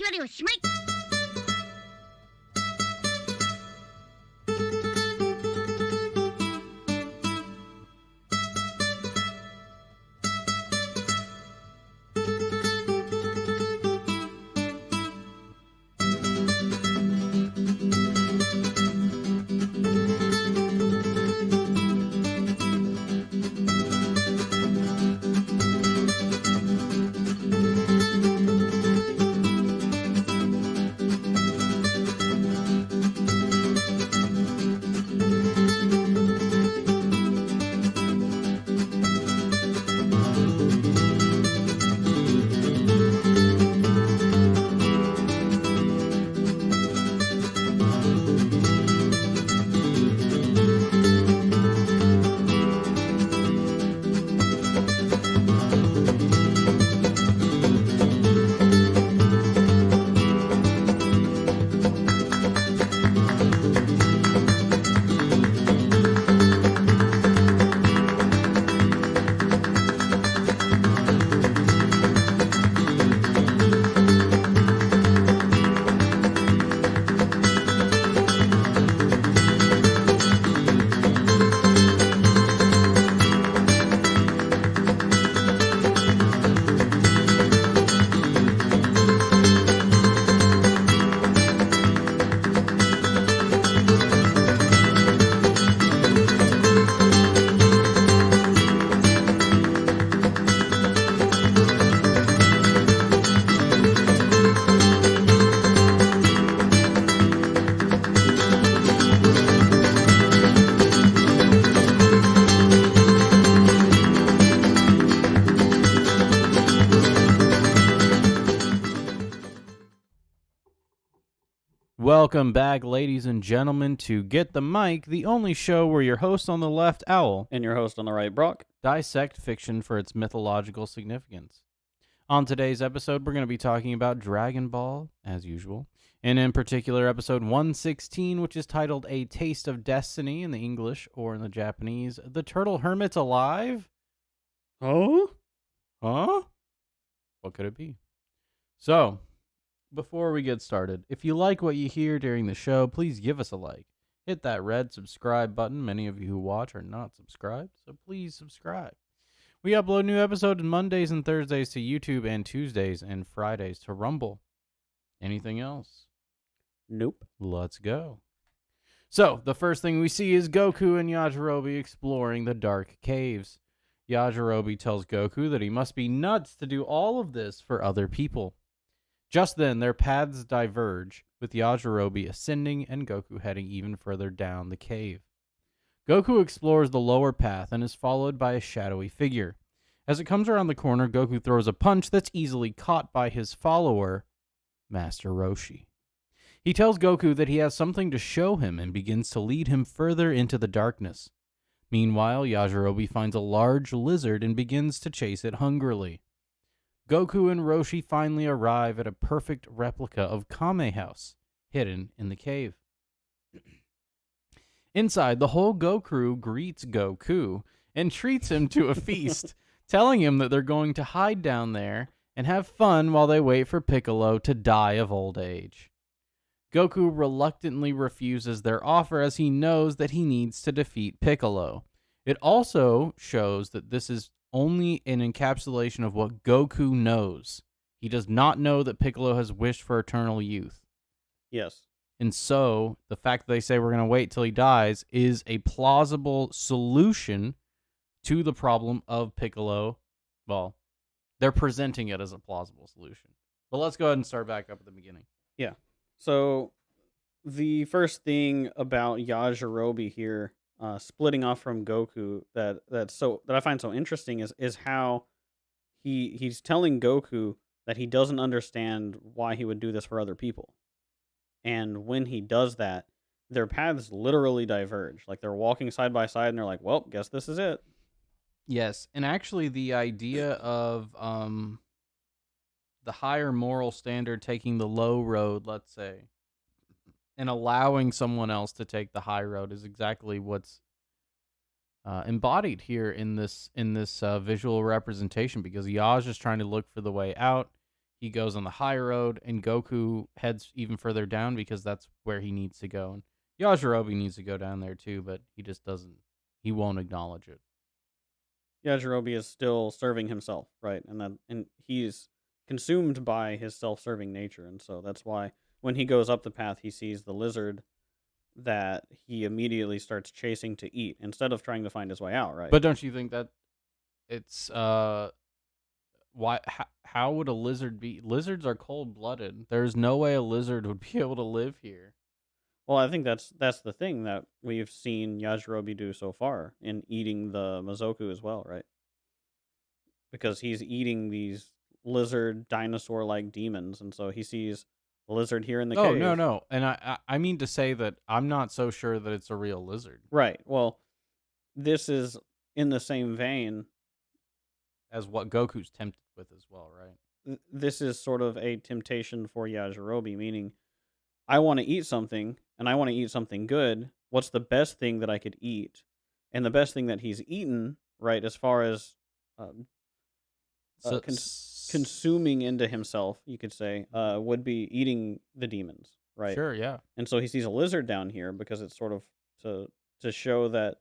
割りおしまい。Welcome back, ladies and gentlemen, to Get the Mic, the only show where your host on the left, Owl, and your host on the right, Brock, dissect fiction for its mythological significance. On today's episode, we're going to be talking about Dragon Ball, as usual, and in particular, episode 116, which is titled A Taste of Destiny in the English, or in the Japanese, The Turtle Hermit's Alive? Oh? Huh? What could it be? So, before we get started, if you like what you hear during the show, please give us a like. Hit that red subscribe button. Many of you who watch are not subscribed, so please subscribe. We upload new episodes Mondays and Thursdays to YouTube and Tuesdays and Fridays to Rumble. Anything else? Nope. Let's go. So, the first thing we see is Goku and Yajirobe exploring the dark caves. Yajirobe tells Goku that he must be nuts to do all of this for other people. Just then, their paths diverge, with Yajirobe ascending and Goku heading even further down the cave. Goku explores the lower path and is followed by a shadowy figure. As it comes around the corner, Goku throws a punch that's easily caught by his follower, Master Roshi. He tells Goku that he has something to show him and begins to lead him further into the darkness. Meanwhile, Yajirobe finds a large lizard and begins to chase it hungrily. Goku and Roshi finally arrive at a perfect replica of Kame House, hidden in the cave. Inside, the whole Go crew greets Goku and treats him to a feast, telling him that they're going to hide down there and have fun while they wait for Piccolo to die of old age. Goku reluctantly refuses their offer as he knows that he needs to defeat Piccolo. It also shows that this is only an encapsulation of what Goku knows. He does not know that Piccolo has wished for eternal youth. Yes. And so, the fact that they say we're going to wait till he dies is a plausible solution to the problem of Piccolo. Well, they're presenting it as a plausible solution. But let's go ahead and start back up at the beginning. Yeah. So, the first thing about Yajirobe here, splitting off from Goku, that I find so interesting is how he's telling Goku that he doesn't understand why he would do this for other people. And when he does that, their paths literally diverge. Like, they're walking side by side and they're like, well, guess this is it. Yes, and actually the idea of the higher moral standard taking the low road, let's say, and allowing someone else to take the high road is exactly what's embodied here in this visual representation, because Yaj is trying to look for the way out. he goes on the high road, and Goku heads even further down because that's where he needs to go. And Yajirobe needs to go down there too, but he just doesn't. He won't acknowledge it. Yajirobe is still serving himself, right? And he's consumed by his self-serving nature, and so that's why when he goes up the path, he sees the lizard that he immediately starts chasing to eat instead of trying to find his way out, right? But don't you think that it's why? How would a lizard be? Lizards are cold blooded. There's no way a lizard would be able to live here. Well, I think that's the thing that we've seen Yajirobe do so far in eating the Mazoku as well, right? Because he's eating these lizard dinosaur-like demons, and so he sees the lizard here in the Oh no cave. no, and I mean to say that I'm not so sure that it's a real lizard Right. Well, this is in the same vein. as what Goku's tempted with as well, right? This is sort of a temptation for Yajirobe, meaning I want to eat something and I want to eat something good. What's the best thing that I could eat? And the best thing that he's eaten, right, as far as um, So consuming into himself, you could say, would be eating the demons, right? sure, yeah. And so he sees a lizard down here because it's sort of to show that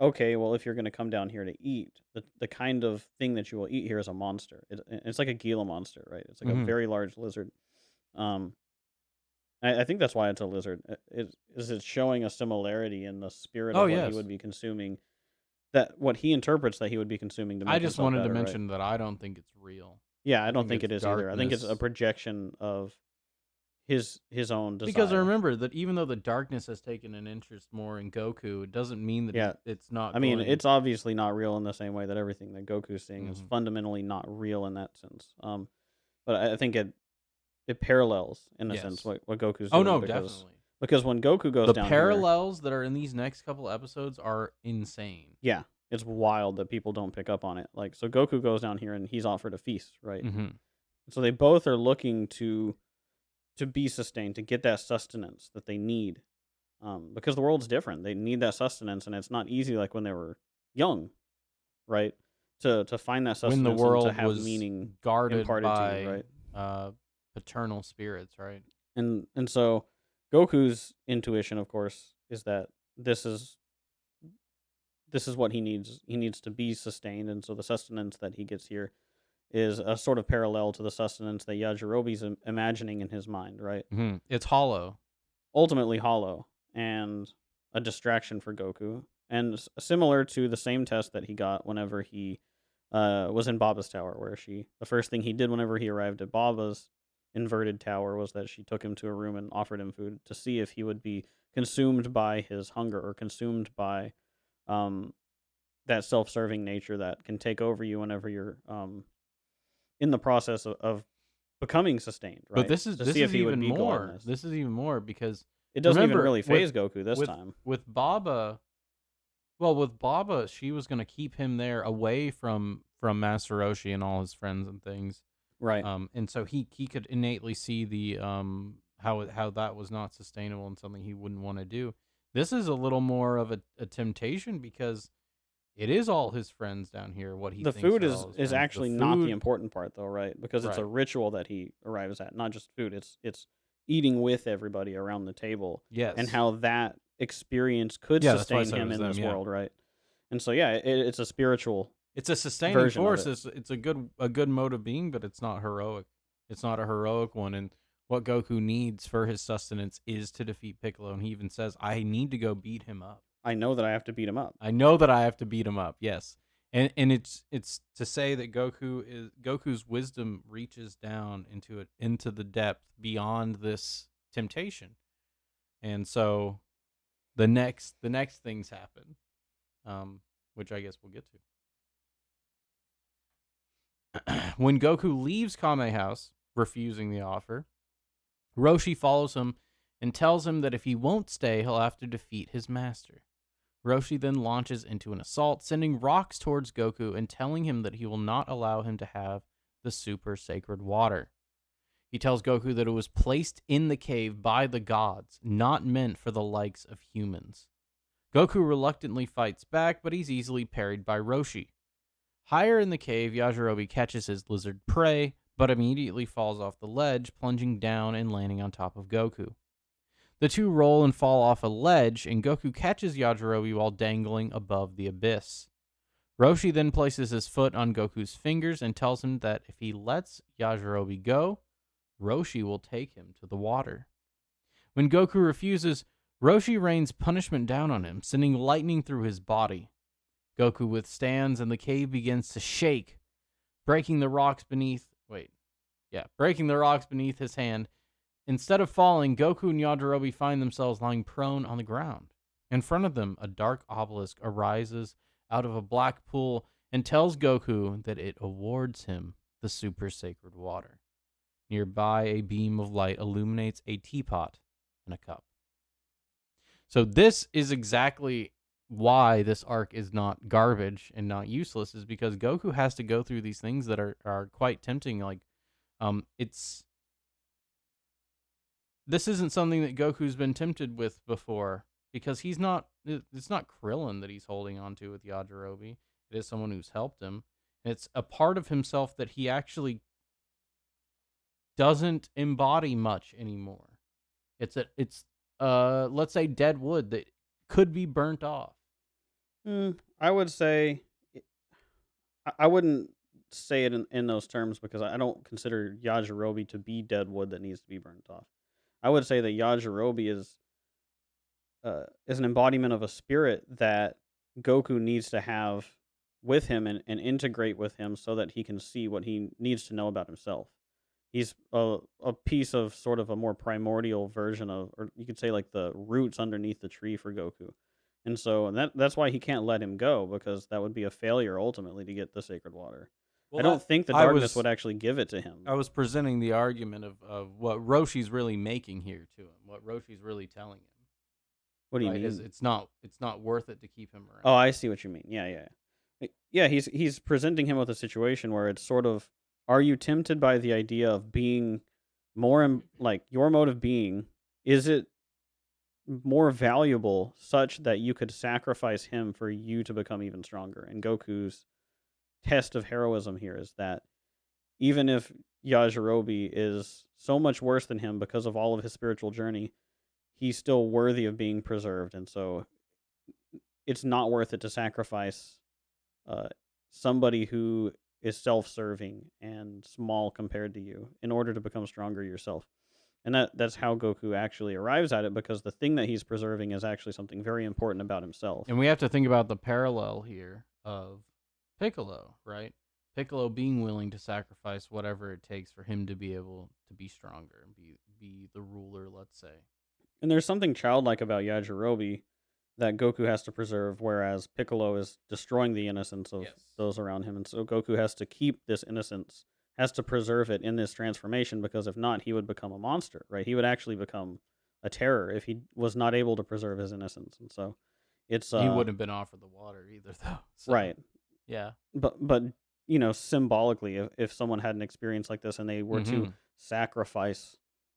okay, well, if you're going to come down here to eat, the kind of thing that you will eat here is a monster. It's like a Gila monster, right? It's like a Hmm. very large lizard. Um, I think that's why it's a lizard. It's showing a similarity in the spirit Oh of what he yes. would be consuming, that what he interprets that he would be consuming to I make just himself wanted to better, right? mention that I don't think it's real. Yeah, I I don't think think it's it is either. I think it's a darkness. projection of his own Because I desire. remember that even though the darkness has taken an interest more in Goku, it doesn't mean that Yeah, it's not I mean, going. it's obviously not real in the same way that everything that Goku's seeing is Mhm. fundamentally not real in that sense. But I think it parallels in a sense Yes. what Goku's Oh doing no, because definitely. when Goku goes The down here, parallels that are in these next couple episodes are insane. yeah, it's wild that people don't pick up on it. Like so, Goku goes down here and he's offered a feast, right? Hmm. So they both are looking to be sustained, to get that sustenance that they need, because the world's different. They need that sustenance, and it's not easy like when they were young, right? To find that When the sustenance and to world have was meaning guarded imparted to you, by right? uh, paternal spirits, right? And so Goku's intuition, of course, is that this is this is what he needs. He needs to be sustained, and so the sustenance that he gets here is a sort of parallel to the sustenance that Yajirobe's imagining in his mind, right? It's hollow. Ultimately hollow and a distraction for Goku, and similar to the same test that he got whenever he was in Baba's tower, where the first thing he did whenever he arrived at Baba's inverted tower was that she took him to a room and offered him food to see if he would be consumed by his hunger or consumed by um, that self-serving nature that can take over you whenever you're in the process of becoming sustained, But right? To see if he would be gluttonous. This is even more because It doesn't even remember really phase Goku this with time. with Baba, well, with Baba, she was gonna keep him there away from Master Roshi and all his friends and things. Right. And so he could innately see the how that was not sustainable and something he wouldn't want to do. This is a little more of a temptation because it is all his friends down here. What he The thinks food are all his is friends. The actually not the food, important part though, right? Because it's a right? ritual that he arrives at, not just food. It's eating with everybody around the table and Yes. how that experience could Yeah, that's why I sustain said it him was in them. this Yeah. world, right? And so yeah, it's a spiritual It's a sustaining version of force. it. It's a good mode of being, but it's not heroic. It's not a heroic one. And what Goku needs for his sustenance is to defeat Piccolo. And he even says, "I need to go beat him up. I know that I have to beat him up. I know that I have to beat him up." Yes, and it's to say that Goku's wisdom reaches down into the depth beyond this temptation. And so the next things happen, which I guess we'll get to. When Goku leaves Kame House, refusing the offer, Roshi follows him and tells him that if he won't stay, he'll have to defeat his master. Roshi then launches into an assault, sending rocks towards Goku and telling him that he will not allow him to have the super sacred water. He tells Goku that it was placed in the cave by the gods, not meant for the likes of humans. Goku reluctantly fights back, but he's easily parried by Roshi. Higher in the cave, Yajirobe catches his lizard prey, but immediately falls off the ledge, plunging down and landing on top of Goku. The two roll and fall off a ledge, and Goku catches Yajirobe while dangling above the abyss. Roshi then places his foot on Goku's fingers and tells him that if he lets Yajirobe go, Roshi will take him to the water. When Goku refuses, Roshi rains punishment down on him, sending lightning through his body. Goku withstands, and the cave begins to shake, breaking the rocks beneath. Breaking the rocks beneath his hand. Instead of falling, Goku and Yajirobe find themselves lying prone on the ground. In front of them, a dark obelisk arises out of a black pool and tells Goku that it awards him the super sacred water. Nearby, a beam of light illuminates a teapot and a cup. So this is exactly why this arc is not garbage and not useless, is because Goku has to go through these things that are quite tempting. Like, it's this isn't something that Goku's been tempted with before, because he's not. It's not Krillin that he's holding on to with Yajirobe. It is someone who's helped him. And it's a part of himself that he actually doesn't embody much anymore. It's let's say dead wood that could be burnt off. I would say I wouldn't say it in those terms because I don't consider Yajirobe to be dead wood that needs to be burnt off. I would say that Yajirobe is an embodiment of a spirit that Goku needs to have with him and integrate with him so that he can see what he needs to know about himself. He's a piece of sort of a more primordial version of, or you could say like the roots underneath the tree for Goku. And so that's why he can't let him go, because that would be a failure ultimately to get the sacred water. Well, I don't that think the I darkness was would actually give it to him I though. was presenting the argument of what Roshi's really making here to him, what Roshi's really telling him, What do you right? Is mean? it's not worth it to keep him Oh, around. I see what you mean. Yeah, yeah. Yeah, he's presenting him with a situation where it's sort of, are you tempted by the idea of being like your mode of being, is it more valuable such that you could sacrifice him for you to become even stronger? And Goku's test of heroism here is that even if Yajirobe is so much worse than him because of all of his spiritual journey, he's still worthy of being preserved, and so it's not worth it to sacrifice uh, somebody who is self-serving and small compared to you in order to become stronger yourself. And that's how Goku actually arrives at it, because the thing that he's preserving is actually something very important about himself. And we have to think about the parallel here of Piccolo, right? Piccolo being willing to sacrifice whatever it takes for him to be able to be stronger and be the ruler, let's say. And there's something childlike about Yajirobe that Goku has to preserve, whereas Piccolo is destroying the innocence of Yes. those around him. And so Goku has to keep this innocence, has to preserve it in this transformation, because if not, he would become a monster, right? He would actually become a terror if he was not able to preserve his innocence. And so it's He wouldn't have been offered the water either, though. So, right. yeah. But symbolically, if someone had an experience like this and they were to Mm-hmm. sacrifice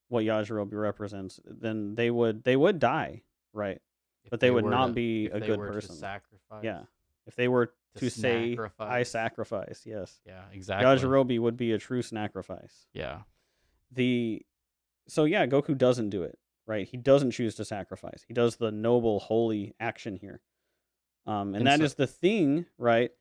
what Yajirobe represents, then they would die, right? But they would not be If a they good were to person. sacrifice, Yeah. If they were to to say, "I sacrifice. sacrifice," yes, Yeah, exactly. Yajirobe would be a true sacrifice. Yeah. The So yeah, Goku doesn't do it, right? He doesn't choose to sacrifice. He does the noble, holy action here. And And that so is the thing, right?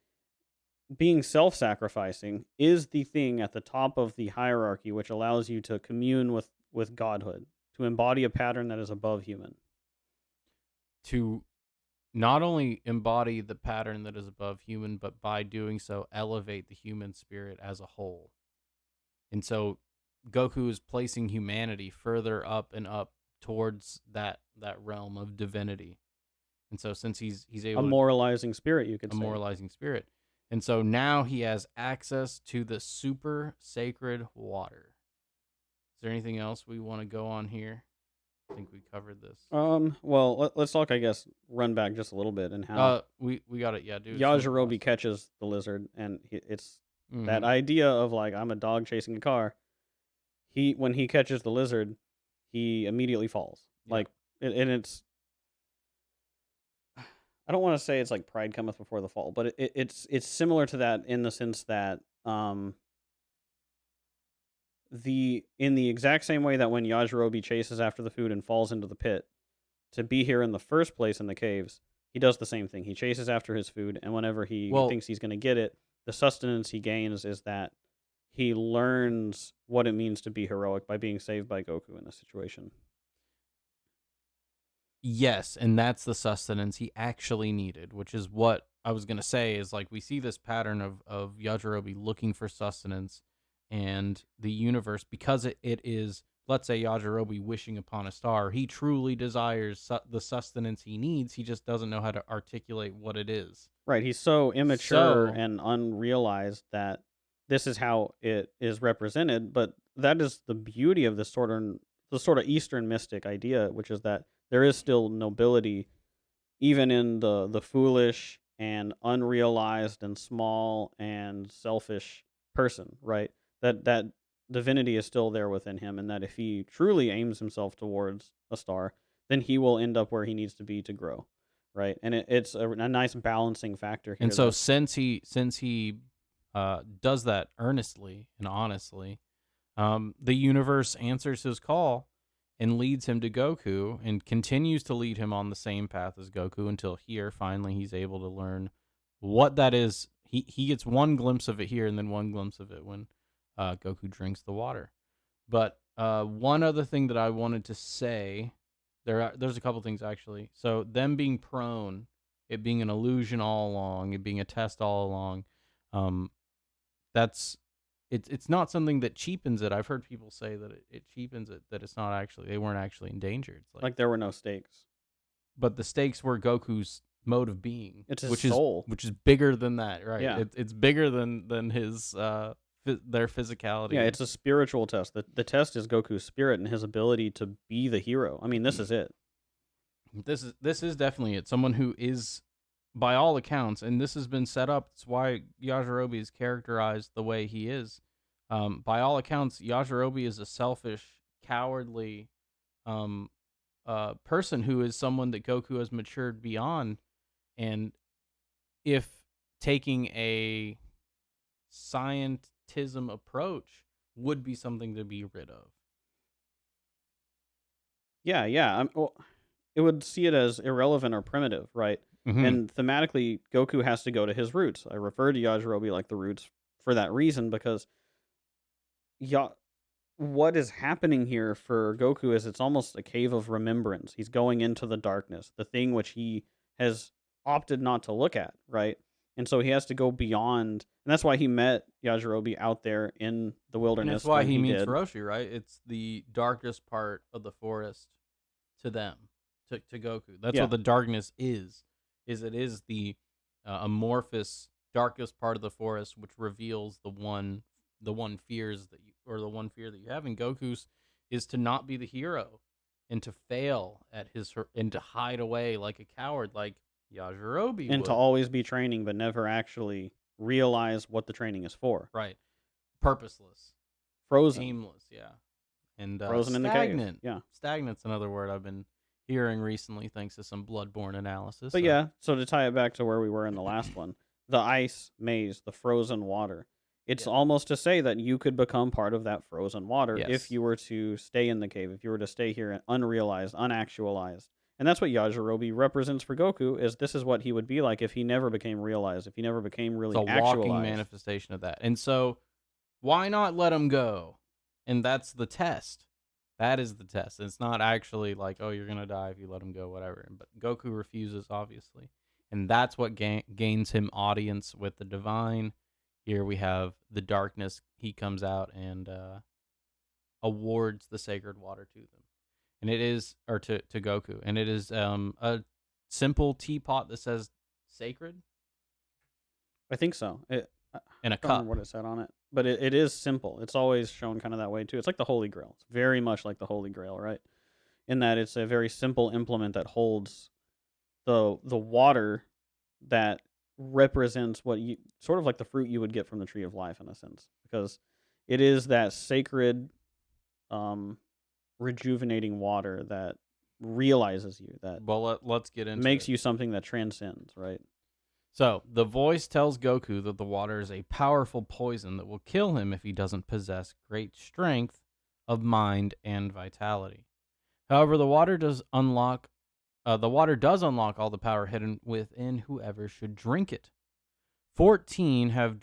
Being self-sacrificing is the thing at the top of the hierarchy, which allows you to commune with godhood, to embody a pattern that is above human. to not only embody the pattern that is above human, but by doing so, elevate the human spirit as a whole. And so Goku is placing humanity further up and up towards that realm of divinity. And so since he's A able to moralizing spirit, you could a say. moralizing spirit. And so now he has access to the super sacred water. Is there anything else we want to go on here? I think we covered this. Well, let's talk, I guess, run back just a little bit and how We got it. Yeah, do some of the Yajirobe last stuff. catches the lizard, and it's that Mm-hmm. idea of like, I'm a dog chasing a car. When he catches the lizard, he immediately falls. Yep. Like, and it's, I don't want to say it's like pride cometh before the fall, but it's similar to that in the sense that in the exact same way that when Yajirobe chases after the food and falls into the pit, to be here in the first place in the caves, he does the same thing. He chases after his food, and whenever he Well, thinks he's going to get it, the sustenance he gains is that he learns what it means to be heroic by being saved by Goku in this situation. yes, and that's the sustenance he actually needed, which is what I was gonna say. Is like we see this pattern of Yajirobe looking for sustenance, and the universe, because it is, let's say, Yajirobe wishing upon a star. He truly desires the sustenance he needs. He just doesn't know how to articulate what it is. Right, he's so immature So and unrealized that this is how it is represented, but that is the beauty of this sort of Eastern mystic idea, which is that there is still nobility even in the foolish and unrealized and small and selfish person, right? That divinity is still there within him, and that if he truly aims himself towards a star, then he will end up where he needs to be to grow, right? And it's a nice balancing factor and here so that since he does that earnestly and honestly, the universe answers his call and leads him to Goku and continues to lead him on the same path as Goku until here finally he's able to learn what that is. He gets one glimpse of it here and then one glimpse of it when Goku drinks the water. But one other thing that I wanted to say, there's a couple things actually. So them being prone, it being an illusion all along, it being a test all along, um, that's it's not something that cheapens it. I've heard people say that it cheapens it, that it's not actually, they weren't actually endangered. It's like, like there were no stakes. but the stakes were Goku's mode of being, It's his which is soul. bigger than that, right? Yeah. It's bigger than his their Yeah, physicality. it's a spiritual test. The test is Goku's spirit and his ability to be the hero. I mean, this is it. This is definitely it. Someone who is, by all accounts, and this has been set up. It's why Yajirobe is characterized the way he is. By all accounts, Yajirobe is a selfish, cowardly, um, person who is someone that Goku has matured beyond. And if taking a scientism approach would be something to be rid of. Yeah, yeah. Well, it would see it as irrelevant or primitive, right? Hmm. And thematically, Goku has to go to his roots. I refer to Yajirobe like the roots for that reason because Ya what is happening here for Goku is it's almost a cave of remembrance. He's going into the darkness, the thing which he has opted not to look at, right? And so he has to go beyond, and that's why he met Yajirobe out there in the And it's wilderness why when he he meets did. Roshi, right? It's the darkest part of the forest to them, to Goku. That's Yeah, what the darkness is. Is it is the amorphous darkest part of the forest, which reveals the one fears that you, or the one fear that you have in Goku's, is to not be the hero and to fail at and to hide away like a coward, like Yajirobe and to would. always be training but never actually realize what the training is for. Right, purposeless, Frozen, aimless, yeah. And frozen in the cave. stagnant. Yeah. Stagnant's another word I've been hearing recently, thanks to some Bloodborne analysis. But So yeah, so to tie it back to where we were in the last one, the ice maze, the frozen water. It's yeah, almost to say that you could become part of that frozen water if yes. you were to stay in the cave, if you were to stay here unrealized, unactualized. And that's what Yajirobe represents for Goku is this is what he would be like if he never became realized, if he never became It's really a walking actualized. manifestation of that. And so why not let him go? And that's the test. That is the test. It's not actually like, oh, you're gonna die if you let him go, whatever. But Goku refuses, obviously, and that's what gains him audience with the divine. Here we have the darkness. He comes out and awards the sacred water to them, and it is, or to Goku, and it is a simple teapot that says sacred I think so. I and a don't remember cup. what it said on it, but it is simple. It's always shown kind of that way too. It's like the Holy Grail. It's very much like the Holy Grail, right? In that it's a very simple implement that holds the water that represents what you sort of like the fruit you would get from the tree of life in a sense because it is that sacred um rejuvenating water that realizes you that Well, let's get into makes it. you something that transcends, right? So, the voice tells Goku that the water is a powerful poison that will kill him if he doesn't possess great strength of mind and vitality. However, the water does unlock all the power hidden within whoever should drink it. 14 have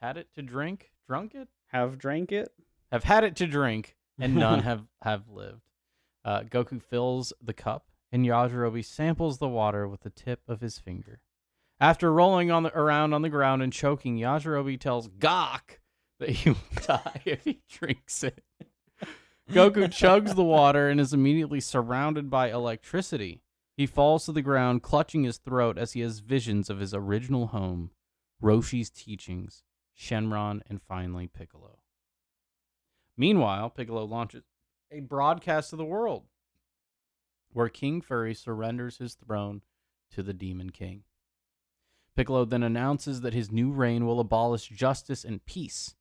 had it to drunk it, Have drank it? have had it to drink, and none have lived. Goku fills the cup, and Yajirobe samples the water with the tip of his finger. After rolling around on the ground and choking, Yajirobe tells Gok that he will die if he drinks it. Goku chugs the water and is immediately surrounded by electricity. He falls to the ground, clutching his throat as he has visions of his original home, Roshi's teachings, Shenron, and finally Piccolo. Meanwhile, Piccolo launches a broadcast to the world where King Furry surrenders his throne to the Demon King. Piccolo then announces that his new reign will abolish justice and peace.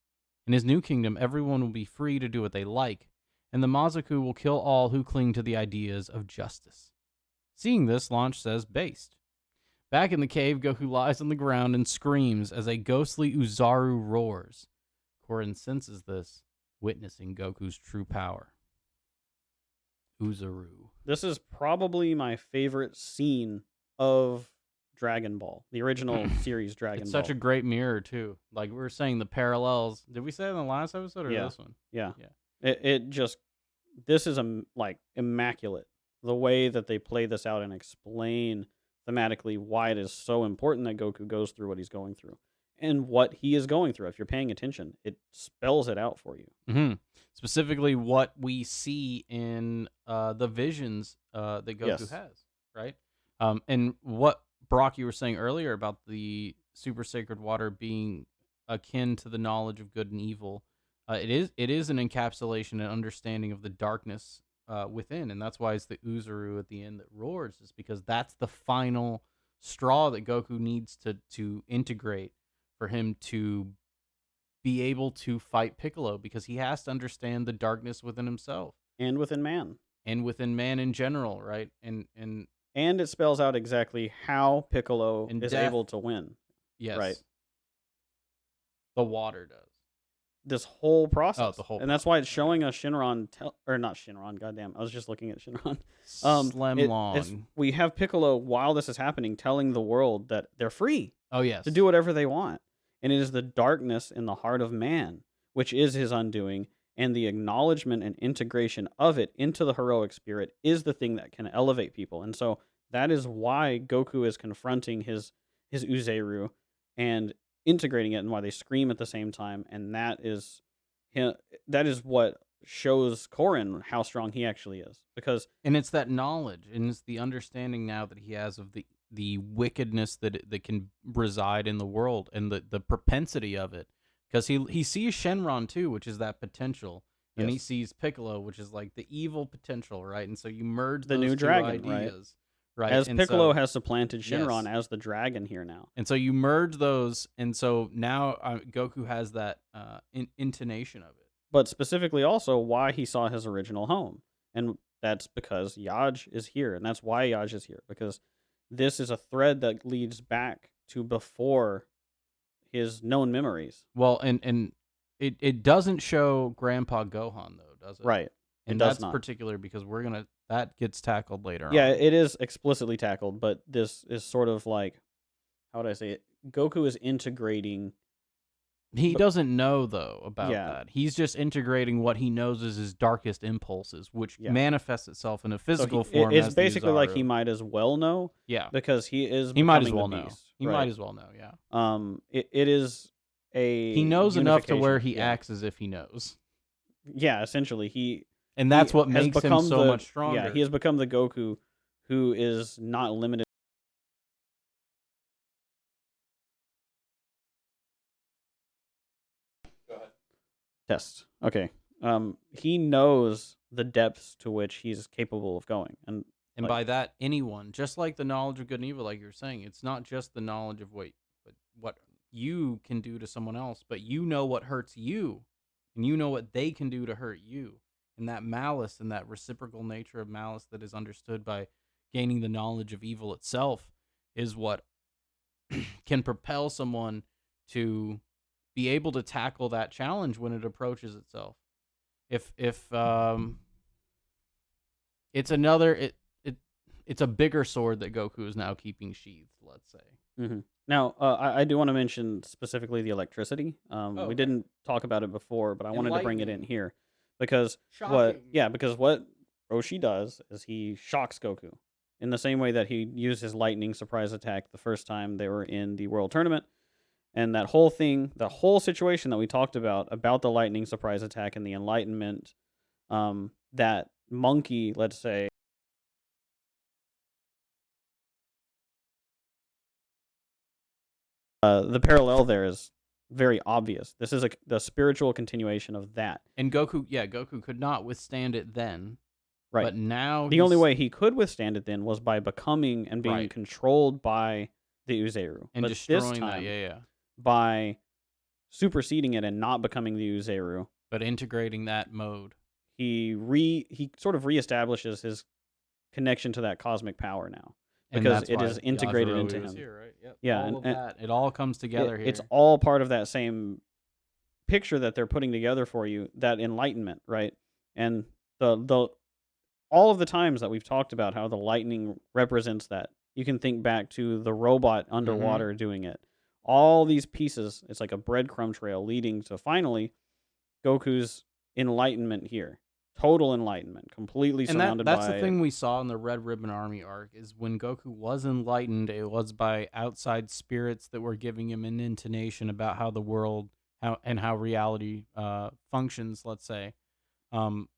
In his new kingdom, everyone will be free to do what they like, and the Mazaku will kill all who cling to the ideas of justice. Seeing this, Launch says based. Back in the cave, Goku lies on the ground and screams as a ghostly Uzaru roars. Korin senses this, witnessing Goku's true power. Uzaru. This is probably my favorite scene of Dragon Ball, the original series Dragon It's Ball. such a great mirror, too. Like we were saying, the parallels. Did we say it in the last episode or this one? Yeah. Yeah. It just, this is like immaculate. The way that they play this out and explain thematically why it is so important that Goku goes through what he's going through and what he is going through. If you're paying attention, it spells it out for you. Mm-hmm. Specifically, what we see in the visions that Goku has, right? And what Brock, you were saying earlier about the super sacred water being akin to the knowledge of good and evil. It is an encapsulation and understanding of the darkness within, and that's why it's the Uzaru at the end that roars. Is because that's the final straw that Goku needs to integrate for him to be able to fight Piccolo, because he has to understand the darkness within himself And within man. and within man in general, right? And it spells out exactly how Piccolo And is death. able to win. yes, Right. the water does. This whole process. Oh, the whole and that's why it's showing us Shinron, or not Shinron, goddamn. I was just looking at Shinron. Long. We have Piccolo, while this is happening, telling the world that they're free Oh, yes. to do whatever they want. And it is the darkness in the heart of man, which is his undoing, and the acknowledgement and integration of it into the heroic spirit is the thing that can elevate people. And so that is why Goku is confronting his Uzeru and integrating it, and why they scream at the same time. And that is what shows Korin how strong he actually is, because And it's that knowledge, and it's the understanding now that he has of the wickedness that can reside in the world, and the propensity of it. Because he sees Shenron too, which is that potential, and he Yes. sees Piccolo, which is like the evil potential, right? And so you merge The those new two dragon, right? ideas, right? as And Piccolo so, has supplanted Shinron Yes. as the dragon here now. and so you merge those, and so now Goku has that intonation of it. But specifically also why he saw his original home. And that's because Yaj is here. And that's why Yaj is here. Because this is a thread that leads back to before his known memories. Well, and it doesn't show Grandpa Gohan though, does it? Right. And It does that's not. particular because that gets tackled later Yeah, on. it is explicitly tackled, but this is sort of like, how would I say it? Goku is integrating. He But- doesn't know though about Yeah. that. He's just integrating what he knows is his darkest impulses, which Yeah. manifests itself in a So physical he- form. it's as the basically like he Uzaru. might as well know, Yeah, because he is. he might as becoming well the know. beast, He right? might as well know. Yeah, It is a. he knows enough to where unification. he acts as if he knows, Yeah, essentially, he. and that's he what has makes him become so much stronger. Yeah, he has become the Goku who is not limited. Go ahead. Test. Okay. He knows the depths to which he's capable of going, and And like- by that, anyone, just like the knowledge of good and evil, like you're saying, it's not just the knowledge of what you can do to someone else, but you know what hurts you, and you know what they can do to hurt you. And that malice and that reciprocal nature of malice that is understood by gaining the knowledge of evil itself is what can propel someone to be able to tackle that challenge when it approaches itself. If it's another it it's a bigger sword that Goku is now keeping sheathed, let's say. Now, I do want to mention specifically the electricity. Oh, We okay. didn't talk about it before, but I wanted to bring it in Enlightening. here because Shocking. because what Roshi does is he shocks Goku in the same way that he used his lightning surprise attack the first time they were in the world tournament. And that whole thing, the whole situation that we talked about the lightning surprise attack and the enlightenment, that monkey, let's say, the parallel there is very obvious. This is the spiritual continuation of that, And Goku could not withstand it then, right? but now The only he's way he could withstand it then was by becoming and being right controlled by the Uzeru. and But this destroying that. time, Yeah, yeah. by superseding it and not becoming the Uzeru, But integrating that mode, he sort of reestablishes his connection to that cosmic power now and because that's it is why integrated into Yajirobe was him. here, right? Yep. Yeah, All of and that, it all comes together it's here. all part of that same picture that they're putting together for you, that enlightenment, right? And the all of the times that we've talked about how the lightning represents that, you can think back to the robot Mm-hmm. underwater doing it. All these pieces, it's like a breadcrumb trail leading to finally Goku's enlightenment here. Total enlightenment, completely And surrounded that's the by. thing we saw in the Red Ribbon Army arc is when Goku was enlightened, it was by outside spirits that were giving him an intonation about how the world how reality functions, let's say.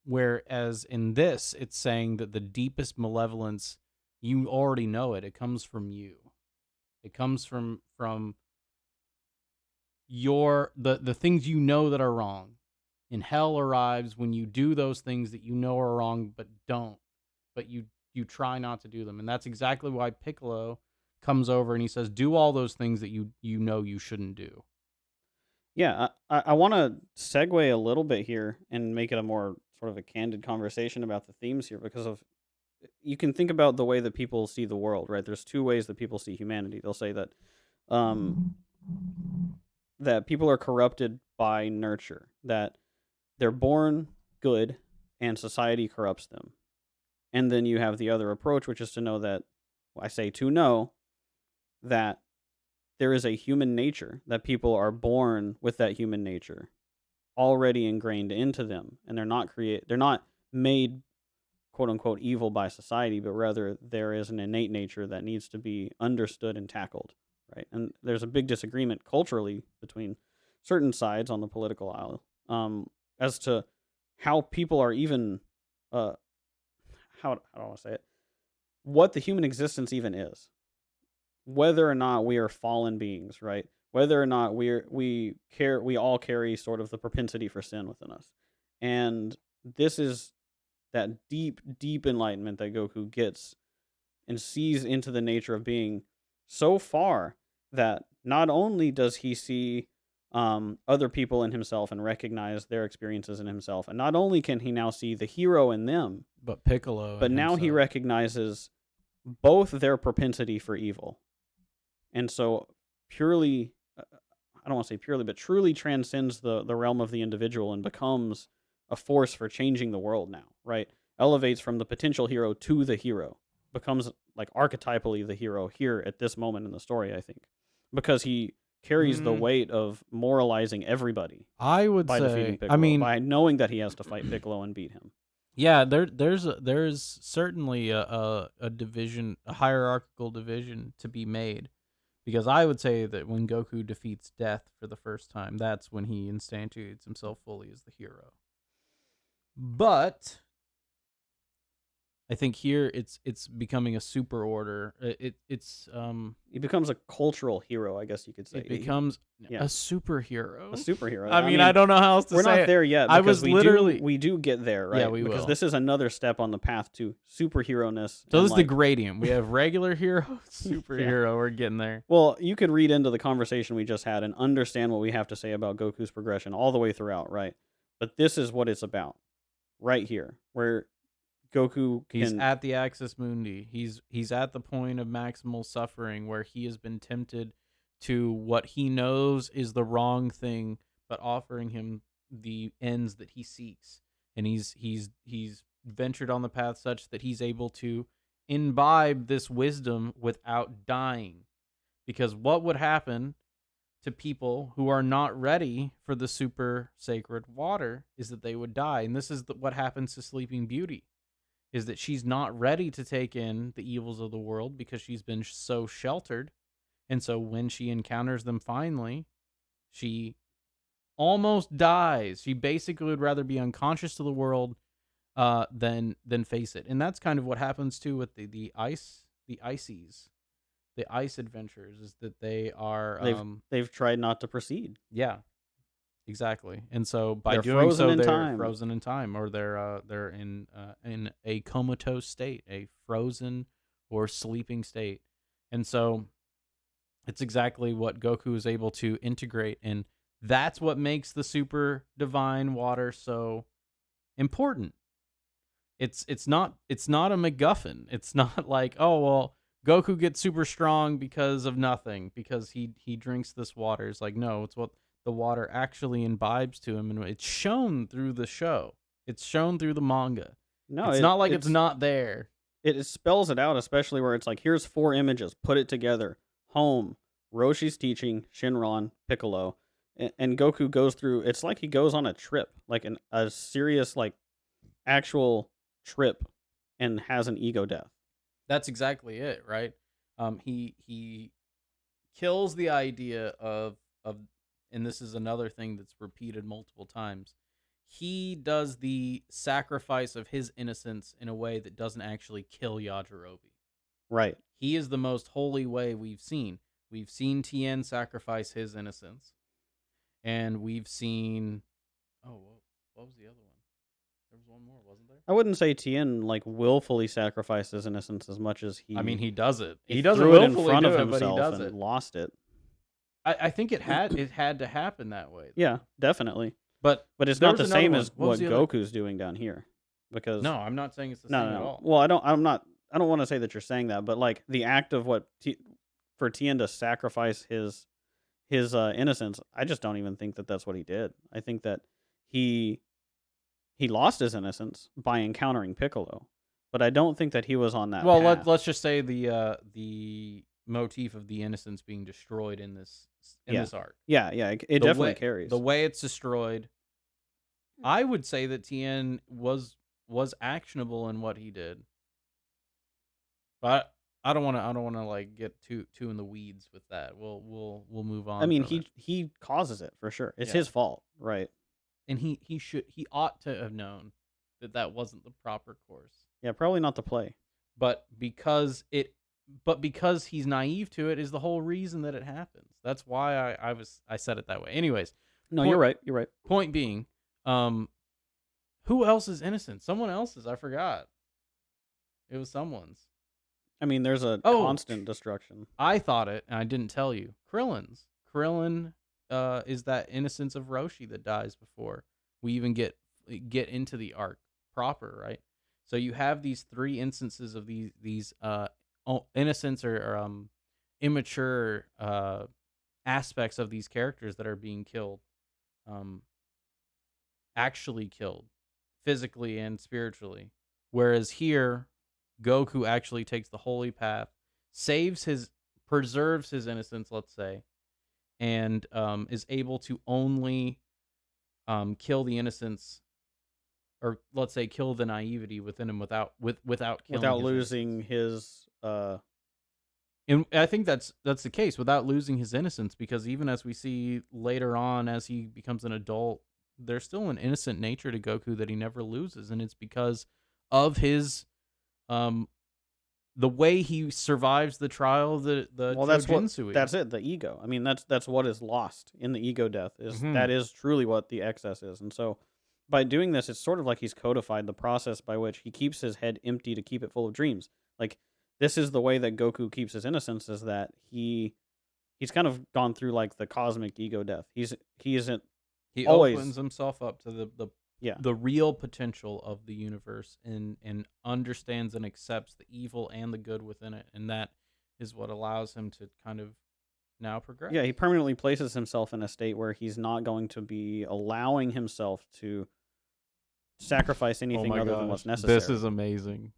Whereas in this, it's saying that the deepest malevolence, you already know it. It comes from you. It comes from the things you know that are wrong. And hell arrives when you do those things that you know are wrong but don't. But you try not to do them. And that's exactly why Piccolo comes over and he says, "Do all those things that you know you shouldn't do." Yeah, I want to segue a little bit here and make it a more sort of a candid conversation about the themes here because of you can think about the way that people see the world, right? There's two ways that people see humanity. They'll say um, that people are corrupted by nurture, that they're born good and society corrupts them. And then you have the other approach, which is to know that, I say to know that there is a human nature, that people are born with that human nature already ingrained into them, and they're not made quote unquote evil by society, but rather there is an innate nature that needs to be understood and tackled, right? And there's a big disagreement culturally between certain sides on the political aisle, as to how people are even uh how do I want to say it, what the human existence even is, whether or not we are fallen beings, right? Whether or not we all carry sort of the propensity for sin within us. And this is that deep, deep enlightenment that Goku gets and sees into the nature of being so far that not only does he see other people in himself and recognize their experiences in himself, and not only can he now see the hero in them, But Piccolo but and now he himself. recognizes both their propensity for evil. And so purely, I don't want to say purely, but truly transcends the realm of the individual and becomes a force for changing the world now, right? Elevates from the potential hero to the hero, becomes like archetypally the hero here at this moment in the story, I think, because he carries the Mm, weight of moralizing everybody I would by defeating say, I Piccolo, mean, by knowing that he has to fight Piccolo and beat him. yeah, there's certainly a division, a hierarchical division to be made. Because I would say that when Goku defeats Death for the first time, that's when he instantiates himself fully as the hero. But I think here it's becoming a super order. He becomes a cultural hero, I guess you could say. It becomes a Yeah, a superhero. superhero. I I mean, I mean, don't know how else to we're say not it. there yet I because was literally we do get there, yeah, right? we Because will. this is another step on the path to superhero ness So and this is the like gradient. We have regular hero, yeah. superhero. We're getting there. Well, you could read into the conversation we just had and understand what we have to say about Goku's progression all the way throughout, right? But this is what it's about right here, where Goku He's can at the Axis Mundi. He's at the point of maximal suffering where he has been tempted to what he knows is the wrong thing, but offering him the ends that he seeks. And he's ventured on the path such that he's able to imbibe this wisdom without dying. Because what would happen to people who are not ready for the super sacred water is that they would die. And this is what happens to Sleeping Beauty, is that she's not ready to take in the evils of the world because she's been so sheltered. And so when she encounters them finally, she almost dies. She basically would rather be unconscious to the world than face it. And that's kind of what happens too with the ices, the ice adventures, is that they are they've tried not to proceed. yeah, exactly. And so by They're doing frozen so, in they're time. frozen in time, or they're in a comatose state, a frozen or sleeping state. And so it's exactly what Goku is able to integrate, and that's what makes the super divine water so important. It's not a MacGuffin. It's not like, oh well, Goku gets super strong because of nothing, because he drinks this water. It's like, no, it's what the water actually imbibes to him, and it's shown through the show. It's shown through the manga. No, It's not like it's not there. it spells it out, especially where it's like, here's 4 images, put it together. Home, Roshi's teaching, Shinron, Piccolo, and Goku goes through. It's like he goes on a trip, like a serious, like actual trip, and has an ego death. That's exactly it, right? He kills the idea of, and this is another thing that's repeated multiple times. He does the sacrifice of his innocence in a way that doesn't actually kill Yajirobe. Right. He is the most holy way we've seen. We've seen Tien sacrifice his innocence, and we've seen. Oh, what was the other one? There was one more, wasn't there? I wouldn't say Tien like willfully sacrificed his innocence as much as I mean, he does it. he He doesn't threw it in willfully front do of it, but he himself does and it. lost it. I think it had to happen that way. Yeah, definitely. But But it's there not was the another same one. as What was what the other? Goku's doing down here, because No, I'm not saying it's the no, same no, at no. all. Well, I don't. I'm not. I don't want to say that you're saying that, but like the act of for Tien to sacrifice his innocence, I just don't even think that that's what he did. I think that he he lost his innocence by encountering Piccolo, but I don't think that he was on that Well, path. let's just say the motif of the innocence being destroyed in Yeah, this arc. yeah, yeah. It The definitely way carries. the way it's destroyed, I would say that Tien was actionable in what he did. But I don't want to like get too in the weeds with that. We'll move I on mean, from it. he causes it for sure. It's Yeah. his fault, right? And he ought to have known that that wasn't the proper course. Yeah, probably not the play. But because he's naive to it is the whole reason that it happens. That's why I said it that way. Anyways, No, you're point right. You're right. point being, who else is innocent? Someone else's. I forgot. It was someone's. I mean, there's a Oh, constant destruction. I thought it, and I didn't tell you. Krillin's. Krillin is that innocence of Roshi that dies before we even get into the arc proper, right? So you have these 3 instances of these innocence or immature aspects of these characters that are being killed, um, actually killed, physically and spiritually. Whereas here, Goku actually takes the holy path, preserves his innocence, let's say, and is able to only kill the innocence, or let's say kill the naivety within him without killing Without his losing innocence. his And I think that's the case without losing his innocence, because even as we see later on, as he becomes an adult, there's still an innocent nature to Goku that he never loses, and it's because of his um the way he survives the trial of the well, Chojinsu. that's it, the ego. I mean, that's what is lost in the ego death, is Hmm. that is truly what the excess is. And so by doing this, it's sort of like he's codified the process by which he keeps his head empty to keep it full of dreams. Like, this is the way that Goku keeps his innocence, is that he's kind of gone through like the cosmic ego death. He isn't He always opens himself up to the Yeah. the real potential of the universe, and understands and accepts the evil and the good within it, and that is what allows him to kind of now progress. Yeah, he permanently places himself in a state where he's not going to be allowing himself to sacrifice Oh anything my other than what's gosh, this necessary. is amazing.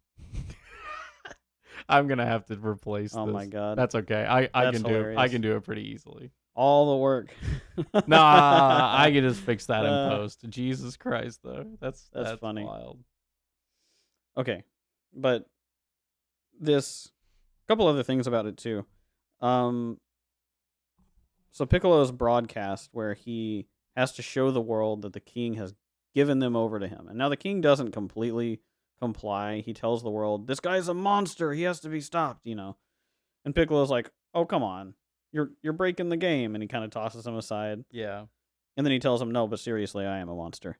I'm gonna have to replace Oh my this. god. That's okay. I That's can do it. I hilarious. can do it pretty easily. All the work. Nah, I can just fix that in Uh, post. Jesus Christ, though. that's That's funny. wild. Okay. But this couple other things about it too. Um so Piccolo's broadcast where he has to show the world that the king has given them over to him. And now the king doesn't completely comply. He tells the world, "This guy's a monster. He has to be stopped," you know. And Piccolo's like, "Oh, come on. You're breaking the game." And he kind of tosses him aside. Yeah. And then he tells him, "No, but seriously, I am a monster."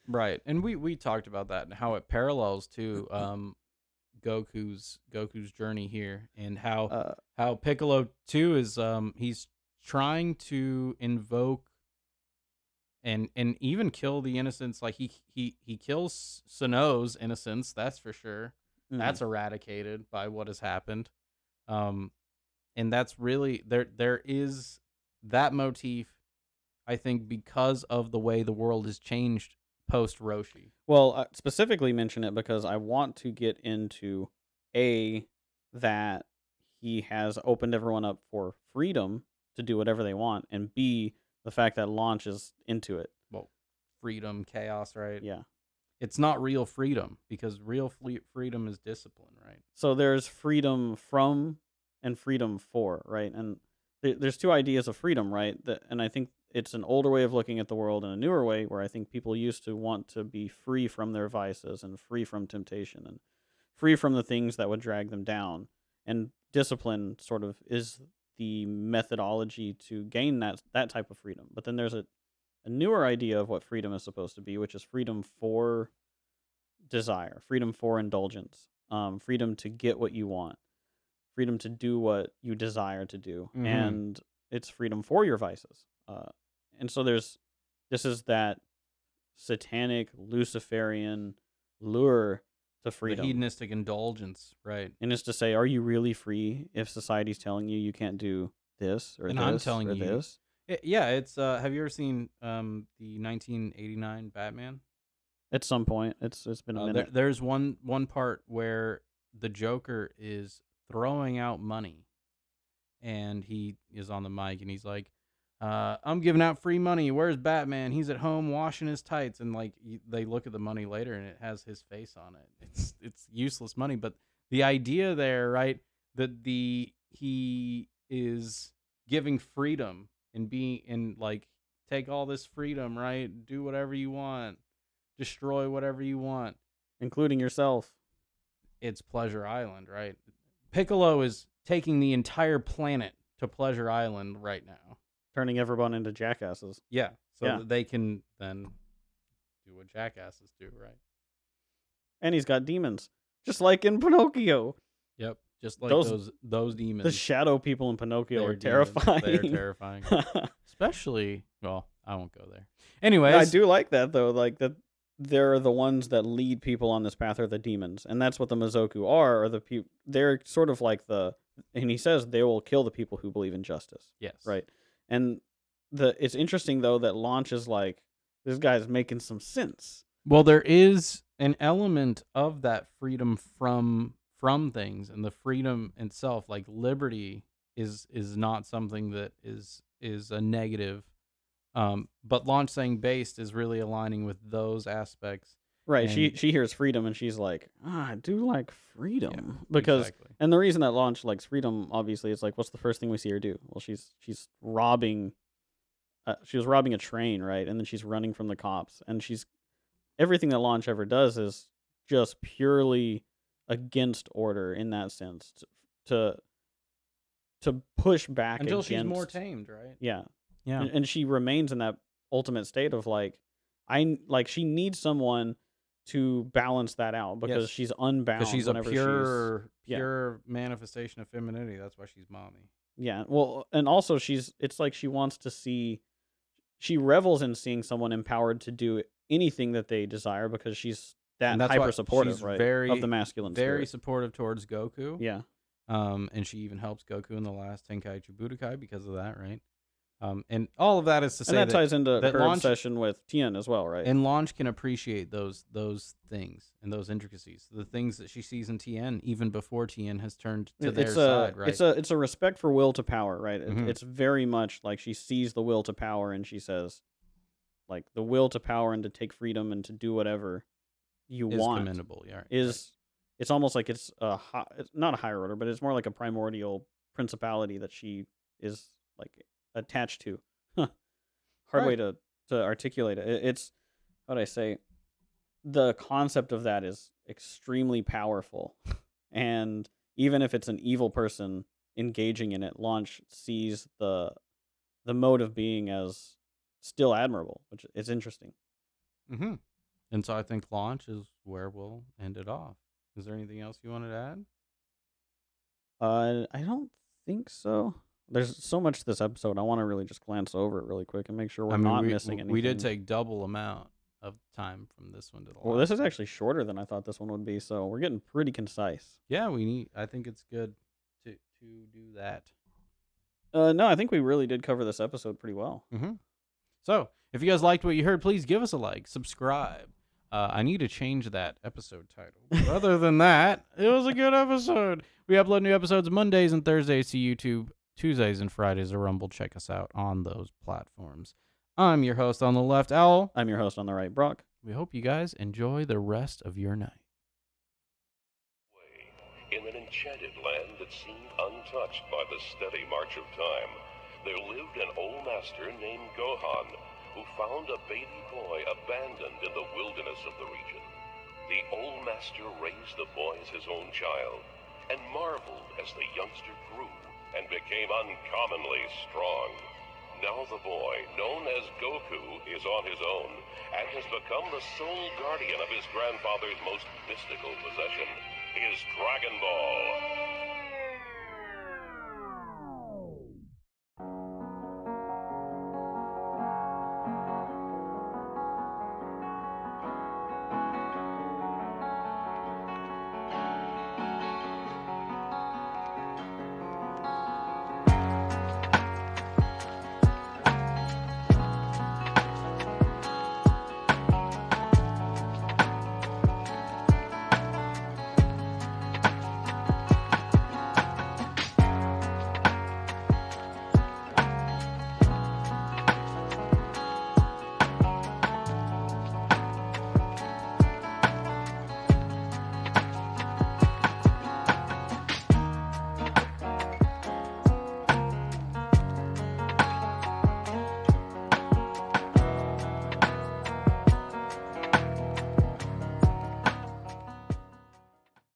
Right. And we talked about that and how it parallels to Goku's journey here, and uh how Piccolo too is he's trying to invoke and even kill the innocents. Like he kills Sano's innocence, that's for sure. mhm. That's eradicated by what has happened. Um and that's really there is that motif, I think, because of the way the world has changed post Roshi. Well, I specifically mention it because I want to get into A, that he has opened everyone up for freedom to do whatever they want, and B, the fact that Launch is into it. Well, freedom, chaos, right? Yeah. It's not real freedom, because real freedom is discipline, right? So there's freedom from and freedom for, right? And there's two ideas of freedom, right? And I think it's an older way of looking at the world and a newer way where I think people used to want to be free from their vices and free from temptation and free from the things that would drag them down. And discipline sort of is the methodology to gain that type of freedom. But then there's a newer idea of what freedom is supposed to be, which is freedom for desire, freedom for indulgence, freedom to get what you want, freedom to do what you desire to do, Mm-hmm. and it's freedom for your vices. And so this is that satanic Luciferian lure to The freedom. hedonistic indulgence, right? And it's to say, are you really free if society's telling you you can't do this or And I'm this telling or you, this? yeah, it's have you ever seen the 1989 Batman? At some point, it's been a minute. There's one part where the Joker is throwing out money, and he is on the mic, and he's like, I'm giving out free money. Where's Batman? He's at home washing his tights. And like they look at the money later, and it has his face on it. It's useless money, but the idea there, right? That the he is giving freedom and being and like take all this freedom, right? Do whatever you want, destroy whatever you want. Including yourself. It's Pleasure Island, right? Piccolo is taking the entire planet to Pleasure Island right now. Turning everyone into jackasses. Yeah, so Yeah. that they can then do what jackasses do, right? And he's got demons. Just like in Pinocchio. Yep, just like Those those The demons. shadow people in Pinocchio They're are demons. terrifying. They are terrifying. Especially, well, I won't go there. I Anyways, do like that though, like that they're the ones that lead people on this path are the demons, and that's what the Mizoku are. Or the people they're sort of like and he says they will kill the people who believe in justice, yes. right? And it's interesting though that Launch is like this guy's making some sense. Well, there is an element of that freedom from things, and the freedom itself, like liberty, is not something that is a negative. But launch saying based is really aligning with those aspects. Right. And She hears freedom and she's like, I do like yeah, freedom. Because exactly. and the reason that Launch likes freedom, obviously, is like what's the first thing we see her do? Well, she's robbing she was robbing a train, right? And then she's running from the cops. And she's everything that Launch ever does is just purely against order in that sense. To to push back Until she's more against tamed, right? yeah. Yeah. And she remains in that ultimate state of like she needs someone to balance that out because Yes. she's Because unbound she's a whenever yeah. pure manifestation of femininity. That's why she's mommy. Yeah. Well, and also it's like she wants to see she revels in seeing someone empowered to do anything that they desire because she's that And that's why hyper supportive, she's right, of the very, masculine very spirit. supportive towards Goku. Yeah, And she even helps Goku in the last Tenkaichi Budokai because of that, right? And all of that is to and say that that ties into that her launch obsession with Tien as well, right? and launch can appreciate those things and those intricacies, the things that she sees in Tien even before Tien has turned to their side, right? It's a respect for will to power, right? Hmm. It's very much like she sees the will to power, and she says, like, the will to power and to take freedom and to do whatever you Is want commendable, yeah, right. is it's almost like it's not a higher order, but it's more like a primordial principality that she is like attached to. Hard way Right. to articulate it. It's how would I say, the concept of that is extremely powerful. And even if it's an evil person engaging in it, Launch sees the mode of being as still admirable, which is interesting. Hmm. And so I think launch is where we'll end it off. Is there anything else you wanted to add? I don't think so. There's so much to this episode. I want to really just glance over it really quick and make sure we're I mean, not we missing we did anything. take double amount of time from this one to the Well, this last is one. actually shorter than I thought this one would be, so we're getting pretty concise. Yeah, we need. I think it's good to do that. No, I think we really did cover this episode pretty well. Hmm. So, if you guys liked what you heard, please give us a like, subscribe. I need to change that episode title. But other than that, it was a good episode. We upload new episodes Mondays and Thursdays to YouTube, Tuesdays and Fridays to Rumble. Check us out on those platforms. I'm your host on the left, Owl. I'm your host on the right, Brock. We hope you guys enjoy the rest of your night. In an enchanted land that seemed untouched by the steady march of time, there lived an old master named Gohan, who found a baby boy abandoned in the wilderness of the region. The old master raised the boy as his own child, and marveled as the youngster grew and became uncommonly strong. Now the boy, known as Goku, is on his own, and has become the sole guardian of his grandfather's most mystical possession, his Dragon Ball.